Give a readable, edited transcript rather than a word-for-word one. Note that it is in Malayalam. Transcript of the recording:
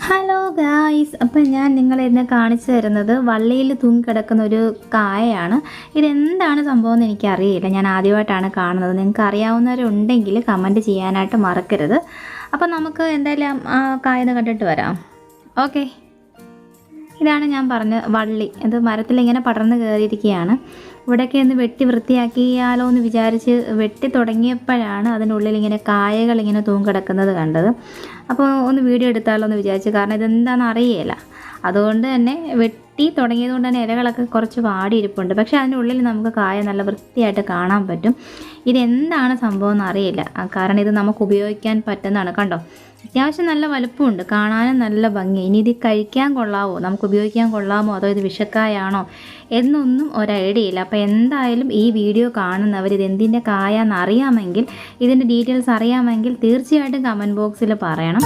ഹലോ ഗായ്സ്, അപ്പം ഞാൻ നിങ്ങളെ കാണിച്ചു തരുന്നത് വള്ളിയിൽ തൂങ്ങിക്കിടക്കുന്ന ഒരു കായയാണ്. ഇതെന്താണ് സംഭവം എന്ന് എനിക്കറിയില്ല, ഞാൻ ആദ്യമായിട്ടാണ് കാണുന്നത്. നിങ്ങൾക്ക് അറിയാവുന്നവരുണ്ടെങ്കിൽ കമൻറ്റ് ചെയ്യാനായിട്ട് മറക്കരുത്. അപ്പം നമുക്ക് എന്തായാലും ആ കായെന്ന് കണ്ടിട്ട് വരാം. ഓക്കെ, ഇതാണ് ഞാൻ പറഞ്ഞ വള്ളി. ഇത് മരത്തിലിങ്ങനെ പടർന്ന് കയറിയിരിക്കുകയാണ്. ഇവിടെയൊക്കെ ഒന്ന് വെട്ടി വൃത്തിയാക്കിയാലോ എന്ന് വിചാരിച്ച് വെട്ടി തുടങ്ങിയപ്പോഴാണ് അതിനുള്ളിൽ ഇങ്ങനെ കായകൾ ഇങ്ങനെ തൂങ്ങിക്കിടക്കുന്നത് കണ്ടത്. അപ്പോൾ ഒന്ന് വീഡിയോ എടുത്താലോ എന്ന് വിചാരിച്ചു, കാരണം ഇതെന്താണെന്ന് അറിയില്ല. അതുകൊണ്ട് തന്നെ വെട്ടി തുടങ്ങിയത് കൊണ്ട് തന്നെ ഇലകളൊക്കെ കുറച്ച് വാടിയിരിപ്പുണ്ട്. പക്ഷേ അതിൻ്റെ ഉള്ളിൽ നമുക്ക് കായ നല്ല വൃത്തിയായിട്ട് കാണാൻ പറ്റും. ഇതെന്താണ് സംഭവം എന്ന് അറിയില്ല, കാരണം ഇത് നമുക്ക് ഉപയോഗിക്കാൻ പറ്റുന്നതാണ്. കണ്ടോ, അത്യാവശ്യം നല്ല വലുപ്പമുണ്ട്, കാണാനും നല്ല ഭംഗി. ഇനി ഇത് കഴിക്കാൻ കൊള്ളാമോ, നമുക്ക് ഉപയോഗിക്കാൻ കൊള്ളാമോ, അതോ ഇത് വിഷക്കായാണോ എന്നൊന്നും ഒരു ഐഡിയ ഇല്ല. അപ്പോൾ എന്തായാലും ഈ വീഡിയോ കാണുന്നവർ ഇത് എന്തിൻ്റെ കായാന്ന് അറിയാമെങ്കിൽ, ഇതിൻ്റെ ഡീറ്റെയിൽസ് അറിയാമെങ്കിൽ തീർച്ചയായിട്ടും കമൻറ്റ് ബോക്സിൽ പറയണം.